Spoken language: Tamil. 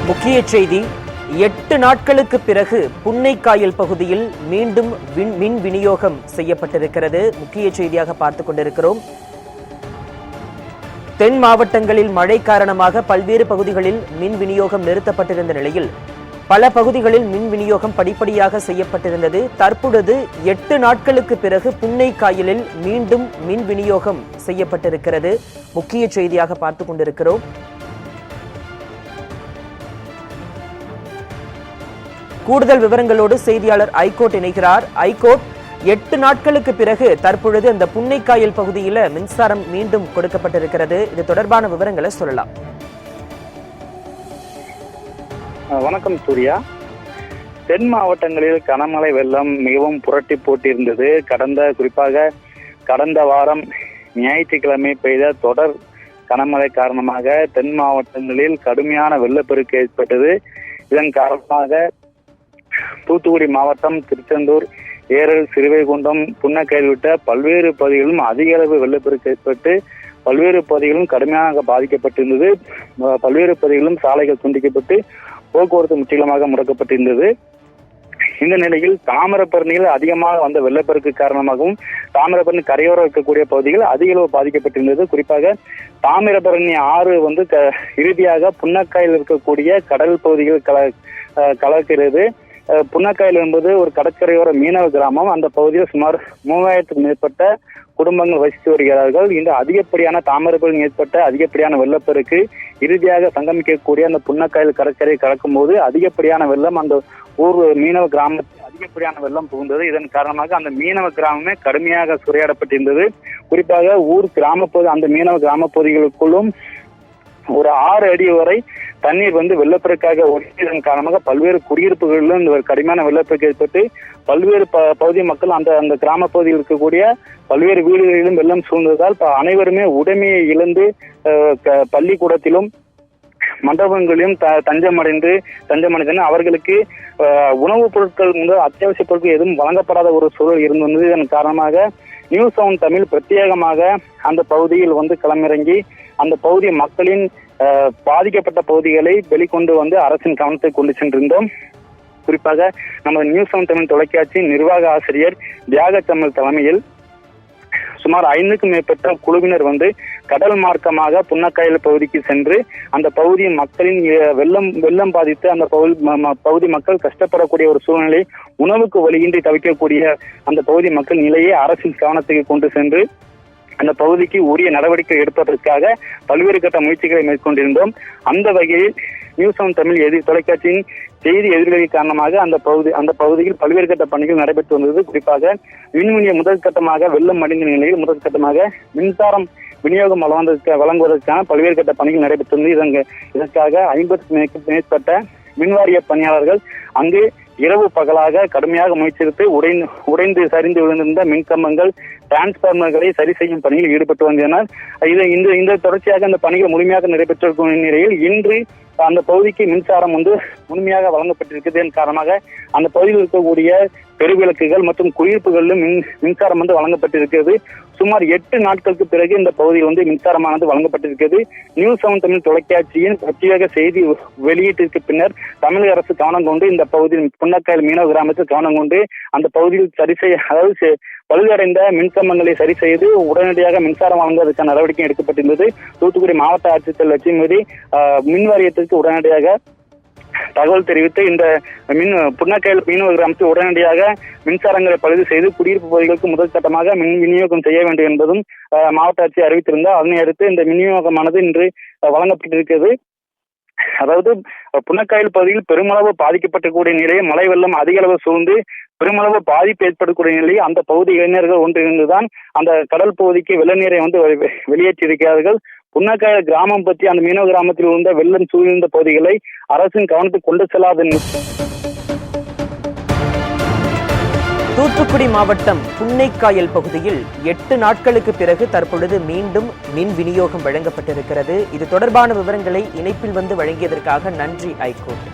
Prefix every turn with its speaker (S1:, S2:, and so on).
S1: முக்கிய செய்தி. 8 நாட்களுக்கு பிறகு புன்னைக்காயல் பகுதியில் மீண்டும் மின் விநியோகம் செய்யப்பட்டிருக்கிறது. முக்கிய செய்தியாக பார்த்துக் கொண்டிருக்கிறோம். தென் மாவட்டங்களில் மழை காரணமாக பல்வேறு பகுதிகளில் மின் விநியோகம் நிறுத்தப்பட்டிருந்த நிலையில் பல பகுதிகளில் மின் விநியோகம் படிப்படியாக செய்யப்பட்டிருந்தது. தற்பொழுது 8 நாட்களுக்கு பிறகு புன்னைக்காயலில் மீண்டும் மின் விநியோகம் செய்யப்பட்டிருக்கிறது. முக்கிய செய்தியாக பார்த்துக் கொண்டிருக்கிறோம். கூடுதல் விவரங்களோடு செய்தியாளர் ஐகோட் இணைகிறார். ஐகோட், 8 நாட்களுக்கு பிறகு தற்பொழுது அந்த புன்னைக்காயல் பகுதியில் மின்சாரம் மீண்டும் கொடுக்கப்பட்டிருக்கிறது. இது தொடர்பான விவரங்களை சொல்லலாம்.
S2: வணக்கம் சூர்யா. தென் மாவட்டங்களில் கனமழை வெள்ளம் மிகவும் புரட்டி போட்டிருந்தது. குறிப்பாக கடந்த வாரம் ஞாயிற்றுக்கிழமை பெய்த தொடர் கனமழை காரணமாக தென் மாவட்டங்களில் கடுமையான வெள்ளப்பெருக்கு ஏற்பட்டது. இதன் காரணமாக தூத்துக்குடி மாவட்டம், திருச்செந்தூர், ஏரல், சிறுவைகுண்டம், புன்னக்காயல் உள்ளிட்ட பல்வேறு பகுதிகளிலும் அதிக அளவு வெள்ளப்பெருக்கு ஏற்பட்டு பல்வேறு பகுதிகளும் கடுமையாக பாதிக்கப்பட்டிருந்தது. பல்வேறு பகுதிகளிலும் சாலைகள் துண்டிக்கப்பட்டு போக்குவரத்து முற்றிலுமாக முடக்கப்பட்டிருந்தது. இந்த நிலையில் தாமிரபரணியில் அதிகமாக வந்த வெள்ளப்பெருக்கு காரணமாகவும் தாமிரபரணி கரையோரம் இருக்கக்கூடிய பகுதிகள் அதிக அளவு பாதிக்கப்பட்டிருந்தது. குறிப்பாக தாமிரபரணி ஆறு இறுதியாக புன்னக்காயில் இருக்கக்கூடிய கடல் பகுதிகள் கலக்கிறது. புன்னக்காயல் என்பது ஒரு கடற்கரையோர மீனவ கிராமம். அந்த பகுதியில் சுமார் 3000க்கும் மேற்பட்ட குடும்பங்கள் வசித்து வருகிறார்கள். இந்த அதிகப்படியான தாமிரபரணி ஏற்பட்ட அதிகப்படியான வெள்ளப்பெருக்கு இறுதியாக சங்கமிக்கக்கூடிய அந்த புன்னக்காயல் கடற்கரை கலக்கும் போது அதிகப்படியான வெள்ளம் அந்த ஊர் மீனவ கிராமத்தில் அதிகப்படியான வெள்ளம் புகுந்தது. இதன் காரணமாக அந்த மீனவ கிராமமே கடுமையாக சூறையாடப்பட்டிருந்தது. குறிப்பாக அந்த மீனவ கிராம பகுதிகளுக்குள்ளும் ஒரு 6 அடி வரை தண்ணீர் வெள்ளப்பெருக்காக ஓடியதன் காரணமாக பல்வேறு குடியிருப்புகளிலும் இந்த கடுமையான வெள்ளப்பெருக்கு ஏற்பட்டு பல்வேறு பகுதி மக்கள் அந்த கிராம பகுதியில் இருக்கக்கூடிய பல்வேறு வீடுகளிலும் வெள்ளம் சூழ்ந்ததால் அனைவருமே உடைமையை இழந்து பள்ளிக்கூடத்திலும் மண்டபங்களிலும் தஞ்சமடைந்து அவர்களுக்கு உணவுப் பொருட்கள் முதல் அத்தியாவசிய பொருட்கள் எதுவும் வழங்கப்படாத ஒரு சூழல் இருந்து வந்தது. இதன் காரணமாக நியூஸ் ஆன் தமிழ் பிரத்யேகமாக அந்த பகுதியில் களமிறங்கி அந்த பகுதி மக்களின் பாதிக்கப்பட்ட பகுதிகளை வெளிக்கொண்டு அரசின் கவனத்தை கொண்டு சென்றிருந்தோம். குறிப்பாக நமது நியூஸ் ஆன் தமிழ் தொலைக்காட்சி நிர்வாக ஆசிரியர் தியாகச்சம்மல் தலைமையில் சுமார் 5க்கும் மேற்பட்ட குழுவினர் கடல் மார்க்கமாக புன்னக்காயல் பகுதிக்கு சென்று அந்த பகுதி மக்களின் வெள்ளம் பாதித்து அந்த பகுதி மக்கள் கஷ்டப்படக்கூடிய ஒரு சூழ்நிலை, உணவுக்கு வழியின்றி தவிக்கக்கூடிய அந்த பகுதி மக்கள் நிலையை அரசின் கவனத்துக்கு கொண்டு சென்று அந்த பகுதிக்கு உரிய நடவடிக்கை எடுப்பதற்காக பல்வேறு கட்ட முயற்சிகளை மேற்கொண்டிருந்தோம். அந்த வகையில் நியூஸ் ஆன் தமிழ் தொலைக்காட்சியின் செய்தி எதிர்வெளி காரணமாக அந்த பகுதியில் பல்வேறு கட்ட பணிகள் நடைபெற்று வந்தது. குறிப்பாக மின்வினிய முதல் கட்டமாக வெள்ளம் அடைந்த நிலையில் முதல் கட்டமாக மின்சாரம் விநியோகம் வழங்குவதற்கான பல்வேறு கட்ட பணிகள் நடைபெற்று வந்தது. இதற்காக 50க்கும் மேற்பட்ட மின்வாரிய பணியாளர்கள் அங்கு இரவு பகலாக கடுமையாக முயற்சித்து உடைந்து சரிந்து விழுந்திருந்த மின்கம்பங்கள், டிரான்ஸ்பார்மர்களை சரி செய்யும் பணியில் ஈடுபட்டு வந்தனர். இந்த தொடர்ச்சியாக அந்த பணிகள் முழுமையாக நடைபெற்றிருக்கும் நிலையில் இன்று அந்த பகுதிக்கு மின்சாரம் முழுமையாக வழங்கப்பட்டிருக்கிறது. இதன் காரணமாக அந்த பகுதியில் இருக்கக்கூடிய பெருவிளக்குகள் மற்றும் குடியிருப்புகளிலும் மின்சாரம் வழங்கப்பட்டிருக்கிறது. சுமார் 8 நாட்களுக்கு பிறகு இந்த பகுதியில் மின்சாரமானது வழங்கப்பட்டிருக்கிறது. நியூஸ் ஆன் தமிழ் தொலைக்காட்சியின் பிரத்யேக செய்தி வெளியீட்டிற்கு பின்னர் தமிழக அரசு கவனம் கொண்டு இந்த பகுதியில் புன்னக்காயல் மீனவ கிராமத்தில் கவனம் கொண்டு அந்த பகுதியில் பழுதடைந்த மின்கம்பங்களை சரி செய்து உடனடியாக மின்சாரம் வழங்குவதற்கான நடவடிக்கை எடுக்கப்பட்டிருந்தது. தூத்துக்குடி மாவட்ட ஆட்சித்தலைவர் லட்சுமி மின் வாரியத்திற்கு உடனடியாக தகவல் தெரிவித்து இந்த புன்னக்காயல் மீனவ கிராமத்தில் உடனடியாக மின்சாரங்களை பழுது செய்து குடியிருப்பு பகுதிகளுக்கு முதல் கட்டமாக மின் விநியோகம் செய்ய வேண்டும் என்பதும் மாவட்ட ஆட்சி அறிவித்திருந்தார். அதனை அடுத்து இந்த விநியோகமானது இன்று வழங்கப்பட்டிருக்கிறது. அதாவது புன்னக்காயல் பகுதியில் பெருமளவு பாதிக்கப்பட்டக்கூடிய நிலையில் மழை வெள்ளம் அதிக அளவு சூழ்ந்து பெருமளவு பாதிப்பு ஏற்படக்கூடிய நிலையில் அந்த பகுதி இளைஞர்கள் ஒன்றிருந்துதான் அந்த கடல் பகுதிக்கு வெள்ள நீரை வெளியேற்றியிருக்கிறார்கள். புன்னக்காயல் கிராமம் பற்றி அந்த மீனவ கிராமத்தில் இருந்த வெள்ளம் சூழ்ந்த பகுதிகளை அரசின் கவனத்துக்கு கொண்டு செல்லாத
S1: தூத்துக்குடி மாவட்டம் புன்னைக்காயல் பகுதியில் 8 நாட்களுக்கு பிறகு தற்பொழுது மீண்டும் மின் விநியோகம் வழங்கப்பட்டிருக்கிறது. இது தொடர்பான விவரங்களை இணைப்பில் வழங்கியதற்காக நன்றி ஐகோட்.